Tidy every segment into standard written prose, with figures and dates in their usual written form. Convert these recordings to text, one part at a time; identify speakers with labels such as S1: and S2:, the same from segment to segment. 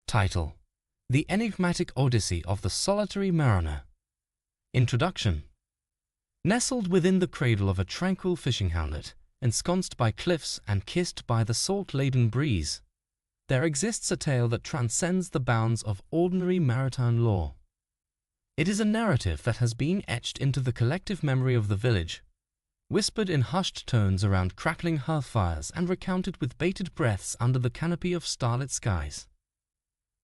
S1: Title: The Enigmatic Odyssey of the Solitary Mariner. Introduction. Nestled within the cradle of a tranquil fishing hamlet, ensconced by cliffs and kissed by the salt-laden breeze, there exists a tale that transcends the bounds of ordinary maritime lore. It is a narrative that has been etched into the collective memory of the village, whispered in hushed tones around crackling hearth fires and recounted with bated breaths under the canopy of starlit skies.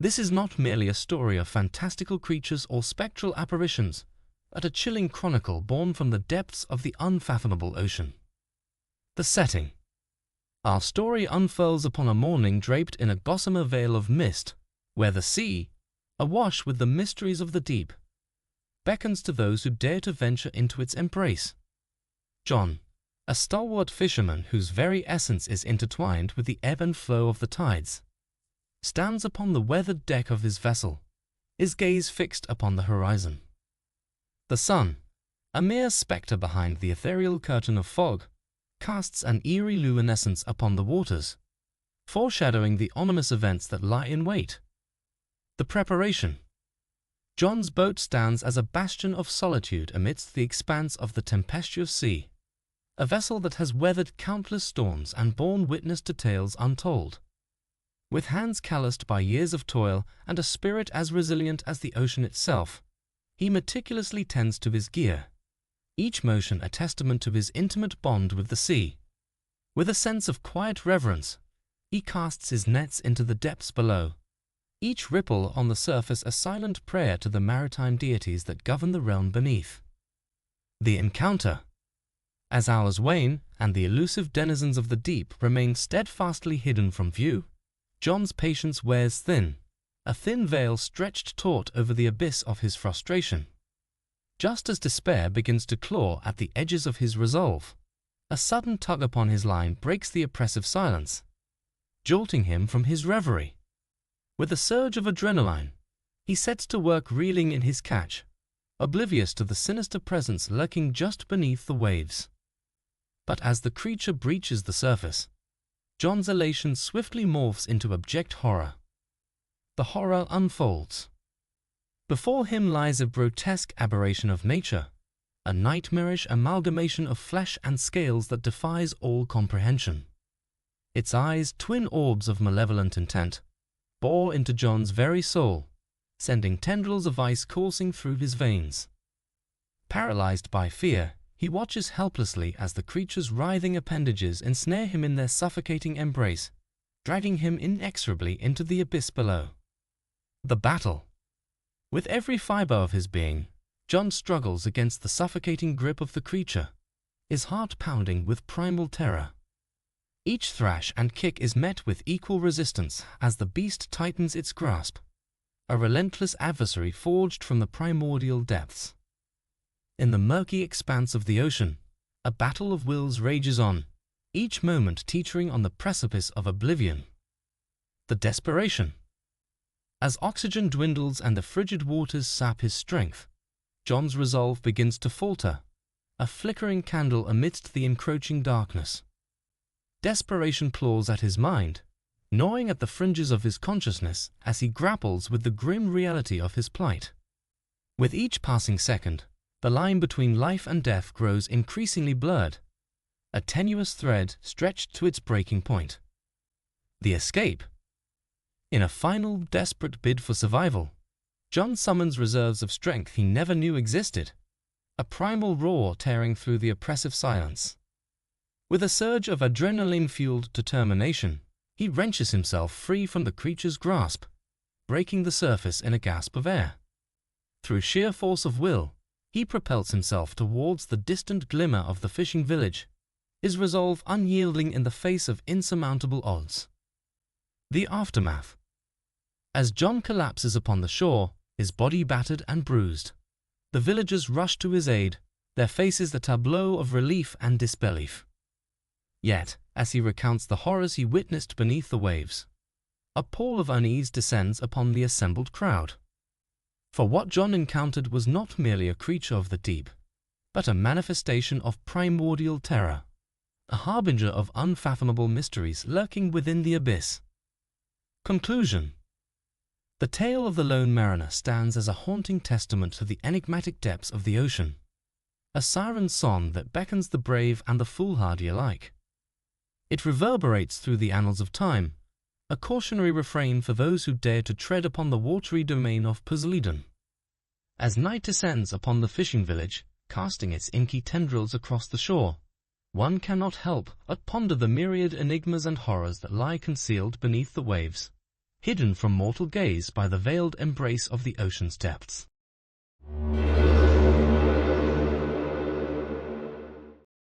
S1: This is not merely a story of fantastical creatures or spectral apparitions, but a chilling chronicle born from the depths of the unfathomable ocean. The setting. Our story unfurls upon a morning draped in a gossamer veil of mist, where the sea, awash with the mysteries of the deep, beckons to those who dare to venture into its embrace. John, a stalwart fisherman whose very essence is intertwined with the ebb and flow of the tides, stands upon the weathered deck of his vessel, his gaze fixed upon the horizon. The sun, a mere spectre behind the ethereal curtain of fog, casts an eerie luminescence upon the waters, foreshadowing the ominous events that lie in wait. The preparation. John's boat stands as a bastion of solitude amidst the expanse of the tempestuous sea, a vessel that has weathered countless storms and borne witness to tales untold. With hands calloused by years of toil and a spirit as resilient as the ocean itself, he meticulously tends to his gear, each motion a testament to his intimate bond with the sea. With a sense of quiet reverence, he casts his nets into the depths below, each ripple on the surface a silent prayer to the maritime deities that govern the realm beneath. The encounter. As hours wane and the elusive denizens of the deep remain steadfastly hidden from view, John's patience wears thin, a thin veil stretched taut over the abyss of his frustration. Just as despair begins to claw at the edges of his resolve, a sudden tug upon his line breaks the oppressive silence, jolting him from his reverie. With a surge of adrenaline, he sets to work reeling in his catch, oblivious to the sinister presence lurking just beneath the waves. But as the creature breaches the surface, John's elation swiftly morphs into abject horror. The horror unfolds. Before him lies a grotesque aberration of nature, a nightmarish amalgamation of flesh and scales that defies all comprehension. Its eyes, twin orbs of malevolent intent, bore into John's very soul, sending tendrils of ice coursing through his veins. Paralyzed by fear, he watches helplessly as the creature's writhing appendages ensnare him in their suffocating embrace, dragging him inexorably into the abyss below. The battle. With every fiber of his being, John struggles against the suffocating grip of the creature, his heart pounding with primal terror. Each thrash and kick is met with equal resistance as the beast tightens its grasp, a relentless adversary forged from the primordial depths. In the murky expanse of the ocean, a battle of wills rages on, each moment teetering on the precipice of oblivion. The desperation. As oxygen dwindles and the frigid waters sap his strength, John's resolve begins to falter, a flickering candle amidst the encroaching darkness. Desperation claws at his mind, gnawing at the fringes of his consciousness as he grapples with the grim reality of his plight. With each passing second, the line between life and death grows increasingly blurred, a tenuous thread stretched to its breaking point. The escape. In a final, desperate bid for survival, John summons reserves of strength he never knew existed, a primal roar tearing through the oppressive silence. With a surge of adrenaline-fueled determination, he wrenches himself free from the creature's grasp, breaking the surface in a gasp of air. Through sheer force of will, he propels himself towards the distant glimmer of the fishing village, his resolve unyielding in the face of insurmountable odds. The aftermath. As John collapses upon the shore, his body battered and bruised, the villagers rush to his aid, their faces a tableau of relief and disbelief. Yet, as he recounts the horrors he witnessed beneath the waves, a pall of unease descends upon the assembled crowd. For what John encountered was not merely a creature of the deep, but a manifestation of primordial terror, a harbinger of unfathomable mysteries lurking within the abyss. Conclusion. The tale of the lone mariner stands as a haunting testament to the enigmatic depths of the ocean, a siren song that beckons the brave and the foolhardy alike. It reverberates through the annals of time, a cautionary refrain for those who dare to tread upon the watery domain of Poseidon. As night descends upon the fishing village, casting its inky tendrils across the shore, one cannot help but ponder the myriad enigmas and horrors that lie concealed beneath the waves, hidden from mortal gaze by the veiled embrace of the ocean's depths.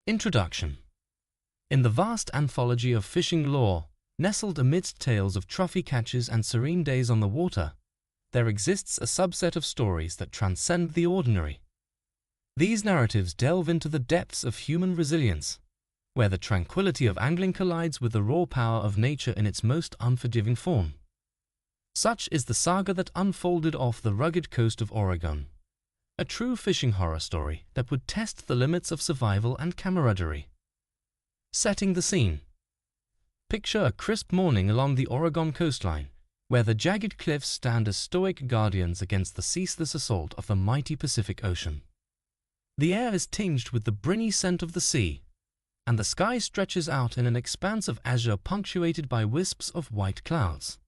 S1: Introduction. In the vast anthology of fishing lore, nestled amidst tales of trophy catches and serene days on the water, there exists a subset of stories that transcend the ordinary. These narratives delve into the depths of human resilience, where the tranquility of angling collides with the raw power of nature in its most unforgiving form. Such is the saga that unfolded off the rugged coast of Oregon, a true fishing horror story that would test the limits of survival and camaraderie. Setting the scene. Picture a crisp morning along the Oregon coastline, where the jagged cliffs stand as stoic guardians against the ceaseless assault of the mighty Pacific Ocean. The air is tinged with the briny scent of the sea, and the sky stretches out in an expanse of azure punctuated by wisps of white clouds.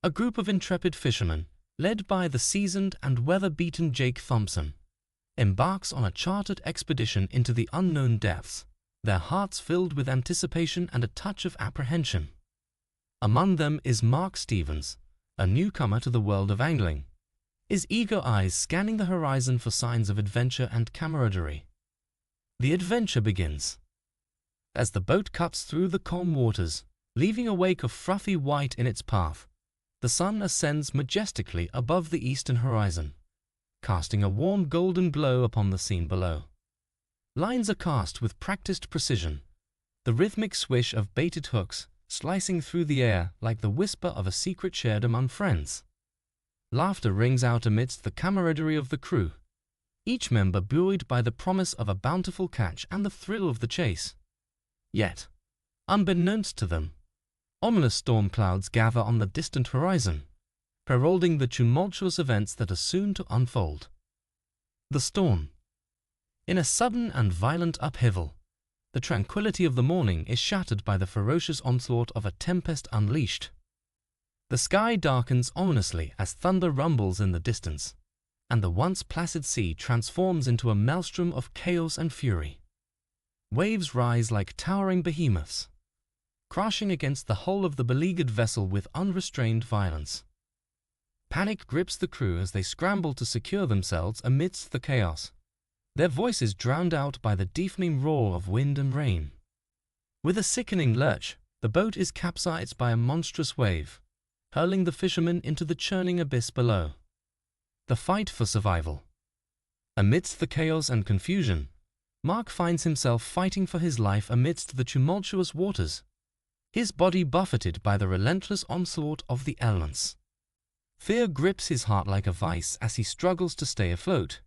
S1: A group of intrepid fishermen, led by the seasoned and weather-beaten Jake Thompson, embarks on a chartered expedition into the unknown depths, their hearts filled with anticipation and a touch of apprehension. Among them is Mark Stevens, a newcomer to the world of angling, his eager eyes scanning the horizon for signs of adventure and camaraderie. The adventure begins. As the boat cuts through the calm waters, leaving a wake of frothy white in its path, the sun ascends majestically above the eastern horizon, casting a warm golden glow upon the scene below. Lines are cast with practiced precision, the rhythmic swish of baited hooks slicing through the air like the whisper of a secret shared among friends. Laughter rings out amidst the camaraderie of the crew, each member buoyed by the promise of a bountiful catch and the thrill of the chase. Yet, unbeknownst to them, ominous storm clouds gather on the distant horizon, heralding the tumultuous events that are soon to unfold. The storm. In a sudden and violent upheaval, the tranquility of the morning is shattered by the ferocious onslaught of a tempest unleashed. The sky darkens ominously as thunder rumbles in the distance, and the once placid sea transforms into a maelstrom of chaos and fury. Waves rise like towering behemoths, crashing against the hull of the beleaguered vessel with unrestrained violence. Panic grips the crew as they scramble to secure themselves amidst the chaos, their voices drowned out by the deafening roar of wind and rain. With a sickening lurch, the boat is capsized by a monstrous wave, hurling the fishermen into the churning abyss below. The fight for survival. Amidst the chaos and confusion, Mark finds himself fighting for his life amidst the tumultuous waters, his body buffeted by the relentless onslaught of the elements. Fear grips his heart like a vice as he struggles to stay afloat,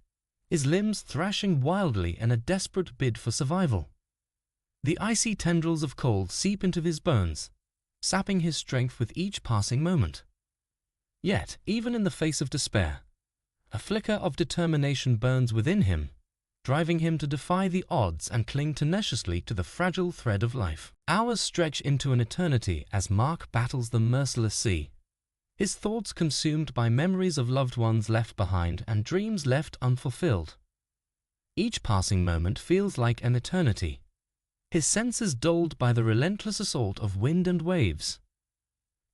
S1: his limbs thrashing wildly in a desperate bid for survival. The icy tendrils of cold seep into his bones, sapping his strength with each passing moment. Yet, even in the face of despair, a flicker of determination burns within him, driving him to defy the odds and cling tenaciously to the fragile thread of life. Hours stretch into an eternity as Mark battles the merciless sea, his thoughts consumed by memories of loved ones left behind and dreams left unfulfilled. Each passing moment feels like an eternity, his senses dulled by the relentless assault of wind and waves.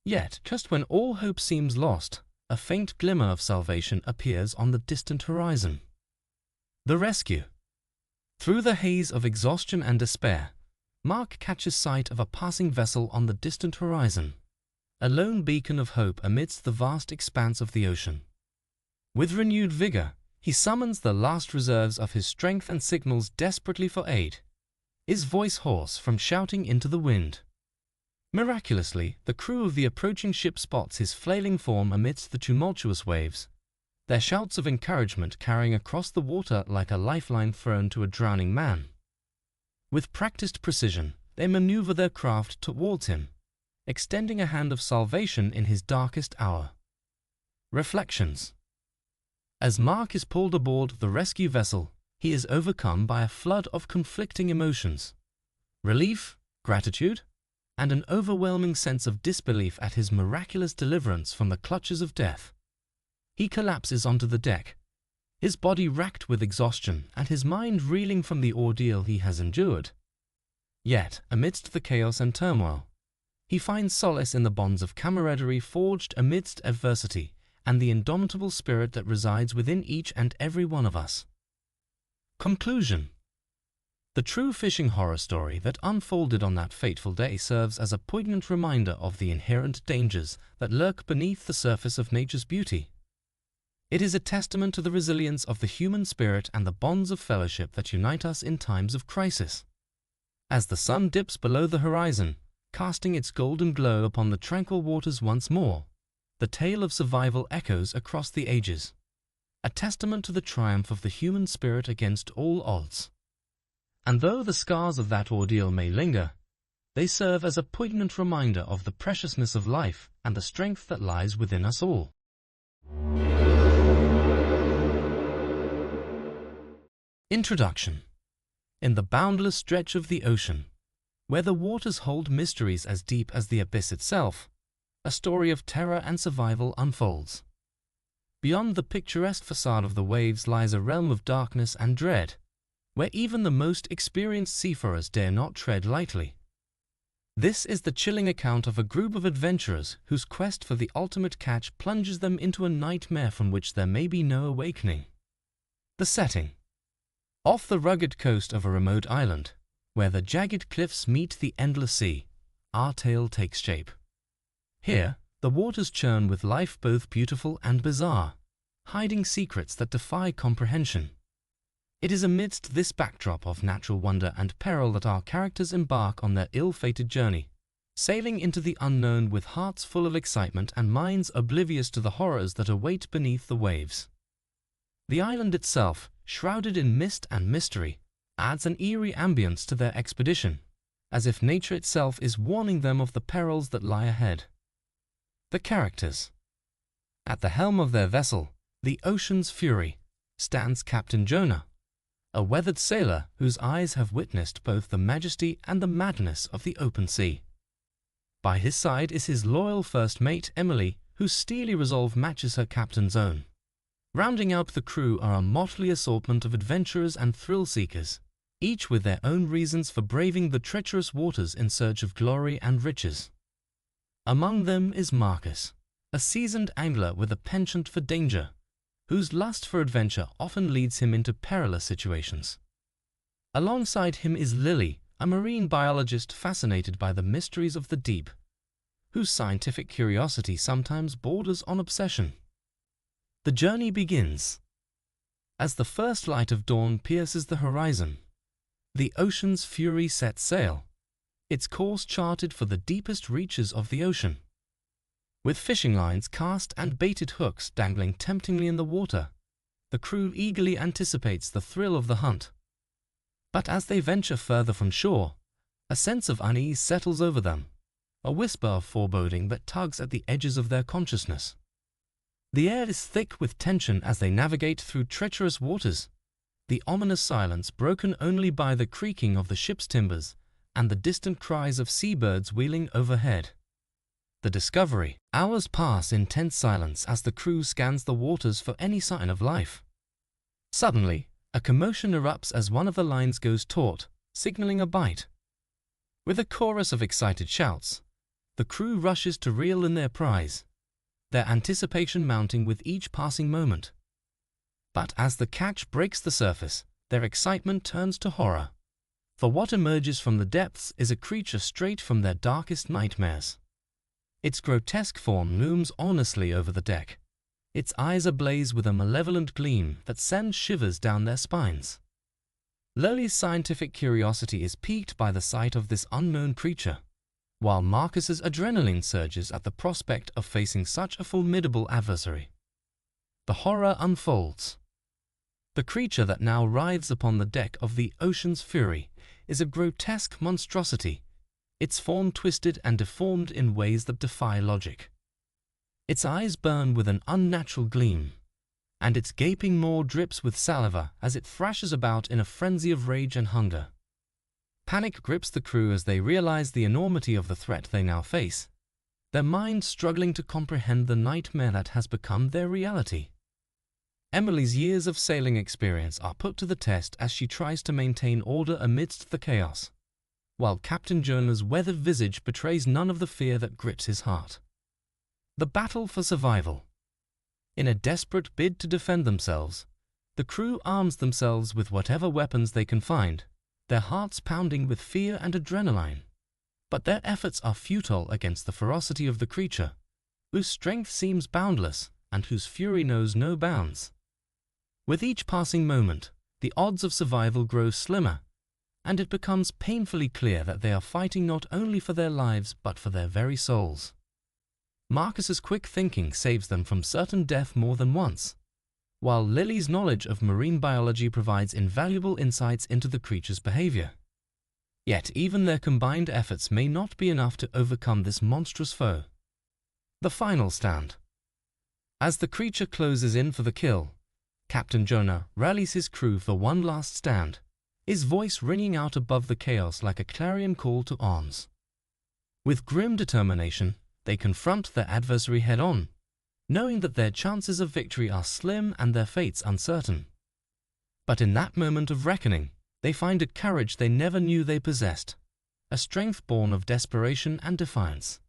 S1: Yet, just when all hope seems lost, a faint glimmer of salvation appears on the distant horizon. The rescue. Through the haze of exhaustion and despair, Mark catches sight of a passing vessel on the distant horizon, a lone beacon of hope amidst the vast expanse of the ocean. With renewed vigor, he summons the last reserves of his strength and signals desperately for aid, his voice hoarse from shouting into the wind. Miraculously, the crew of the approaching ship spots his flailing form amidst the tumultuous waves, their shouts of encouragement carrying across the water like a lifeline thrown to a drowning man. With practiced precision, they maneuver their craft towards him, extending a hand of salvation in his darkest hour. Reflections. As Mark is pulled aboard the rescue vessel, he is overcome by a flood of conflicting emotions: relief, gratitude, and an overwhelming sense of disbelief at his miraculous deliverance from the clutches of death. He collapses onto the deck, his body racked with exhaustion and his mind reeling from the ordeal he has endured. Yet, amidst the chaos and turmoil, he finds solace in the bonds of camaraderie forged amidst adversity and the indomitable spirit that resides within each and every one of us. Conclusion. The true fishing horror story that unfolded on that fateful day serves as a poignant reminder of the inherent dangers that lurk beneath the surface of nature's beauty. It is a testament to the resilience of the human spirit and the bonds of fellowship that unite us in times of crisis. As the sun dips below the horizon, casting its golden glow upon the tranquil waters once more, the tale of survival echoes across the ages, a testament to the triumph of the human spirit against all odds. And though the scars of that ordeal may linger, they serve as a poignant reminder of the preciousness of life and the strength that lies within us all. Introduction. In the boundless stretch of the ocean, where the waters hold mysteries as deep as the abyss itself, a story of terror and survival unfolds. Beyond the picturesque facade of the waves lies a realm of darkness and dread, where even the most experienced seafarers dare not tread lightly. This is the chilling account of a group of adventurers whose quest for the ultimate catch plunges them into a nightmare from which there may be no awakening. The setting. Off the rugged coast of a remote island, where the jagged cliffs meet the endless sea, our tale takes shape. Here, the waters churn with life both beautiful and bizarre, hiding secrets that defy comprehension. It is amidst this backdrop of natural wonder and peril that our characters embark on their ill-fated journey, sailing into the unknown with hearts full of excitement and minds oblivious to the horrors that await beneath the waves. The island itself, shrouded in mist and mystery, adds an eerie ambience to their expedition, as if nature itself is warning them of the perils that lie ahead. The characters. At the helm of their vessel, the Ocean's Fury, stands Captain Jonah, a weathered sailor whose eyes have witnessed both the majesty and the madness of the open sea. By his side is his loyal first mate, Emily, whose steely resolve matches her captain's own. Rounding out the crew are a motley assortment of adventurers and thrill-seekers, each with their own reasons for braving the treacherous waters in search of glory and riches. Among them is Marcus, a seasoned angler with a penchant for danger, whose lust for adventure often leads him into perilous situations. Alongside him is Lily, a marine biologist fascinated by the mysteries of the deep, whose scientific curiosity sometimes borders on obsession. The journey begins. As the first light of dawn pierces the horizon, the Ocean's Fury sets sail, its course charted for the deepest reaches of the ocean. With fishing lines cast and baited hooks dangling temptingly in the water, the crew eagerly anticipates the thrill of the hunt. But as they venture further from shore, a sense of unease settles over them, a whisper of foreboding that tugs at the edges of their consciousness. The air is thick with tension as they navigate through treacherous waters, the ominous silence broken only by the creaking of the ship's timbers and the distant cries of seabirds wheeling overhead. The Discovery. Hours pass in tense silence as the crew scans the waters for any sign of life. Suddenly, a commotion erupts as one of the lines goes taut, signaling a bite. With a chorus of excited shouts, the crew rushes to reel in their prize, their anticipation mounting with each passing moment. But as the catch breaks the surface, their excitement turns to horror. For what emerges from the depths is a creature straight from their darkest nightmares. Its grotesque form looms ominously over the deck, its eyes ablaze with a malevolent gleam that sends shivers down their spines. Lily's scientific curiosity is piqued by the sight of this unknown creature, while Marcus's adrenaline surges at the prospect of facing such a formidable adversary. The horror unfolds. The creature that now writhes upon the deck of the Ocean's Fury is a grotesque monstrosity, its form twisted and deformed in ways that defy logic. Its eyes burn with an unnatural gleam, and its gaping maw drips with saliva as it thrashes about in a frenzy of rage and hunger. Panic grips the crew as they realize the enormity of the threat they now face, their minds struggling to comprehend the nightmare that has become their reality. Emily's years of sailing experience are put to the test as she tries to maintain order amidst the chaos, while Captain Jonah's weathered visage betrays none of the fear that grips his heart. The battle for survival. In a desperate bid to defend themselves, the crew arms themselves with whatever weapons they can find, their hearts pounding with fear and adrenaline. But their efforts are futile against the ferocity of the creature, whose strength seems boundless and whose fury knows no bounds. With each passing moment, the odds of survival grow slimmer, and it becomes painfully clear that they are fighting not only for their lives but for their very souls. Marcus's quick thinking saves them from certain death more than once, while Lily's knowledge of marine biology provides invaluable insights into the creature's behavior. Yet even their combined efforts may not be enough to overcome this monstrous foe. The final stand. As the creature closes in for the kill, Captain Jonah rallies his crew for one last stand, his voice ringing out above the chaos like a clarion call to arms. With grim determination, they confront their adversary head-on, knowing that their chances of victory are slim and their fates uncertain. But in that moment of reckoning, they find a courage they never knew they possessed, a strength born of desperation and defiance.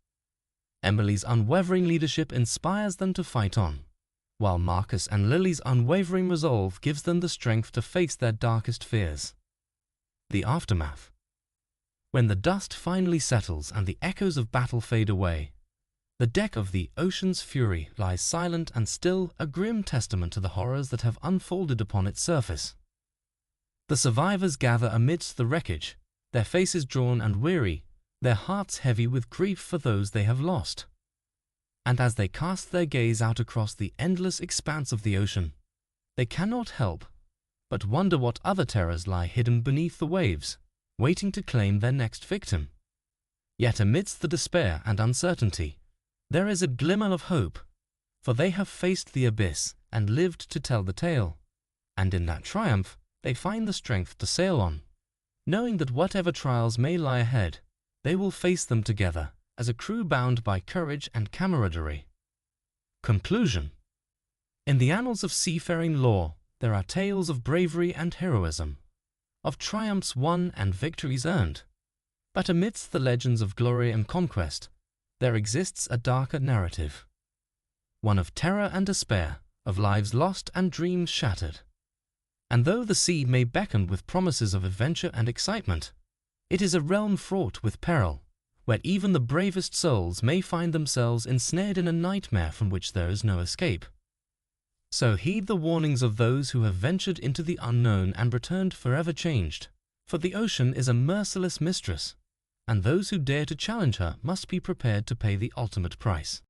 S1: Emily's unwavering leadership inspires them to fight on, while Marcus and Lily's unwavering resolve gives them the strength to face their darkest fears. The aftermath. When the dust finally settles and the echoes of battle fade away, the deck of the Ocean's Fury lies silent and still, a grim testament to the horrors that have unfolded upon its surface. The survivors gather amidst the wreckage, their faces drawn and weary, their hearts heavy with grief for those they have lost. And as they cast their gaze out across the endless expanse of the ocean, they cannot help but wonder what other terrors lie hidden beneath the waves, waiting to claim their next victim. Yet amidst the despair and uncertainty, there is a glimmer of hope, for they have faced the abyss and lived to tell the tale, and in that triumph they find the strength to sail on, knowing that whatever trials may lie ahead, they will face them together as a crew bound by courage and camaraderie. Conclusion. In the annals of seafaring lore, there are tales of bravery and heroism, of triumphs won and victories earned. But amidst the legends of glory and conquest, there exists a darker narrative, one of terror and despair, of lives lost and dreams shattered. And though the sea may beckon with promises of adventure and excitement, it is a realm fraught with peril, where even the bravest souls may find themselves ensnared in a nightmare from which there is no escape. So heed the warnings of those who have ventured into the unknown and returned forever changed, for the ocean is a merciless mistress, and those who dare to challenge her must be prepared to pay the ultimate price.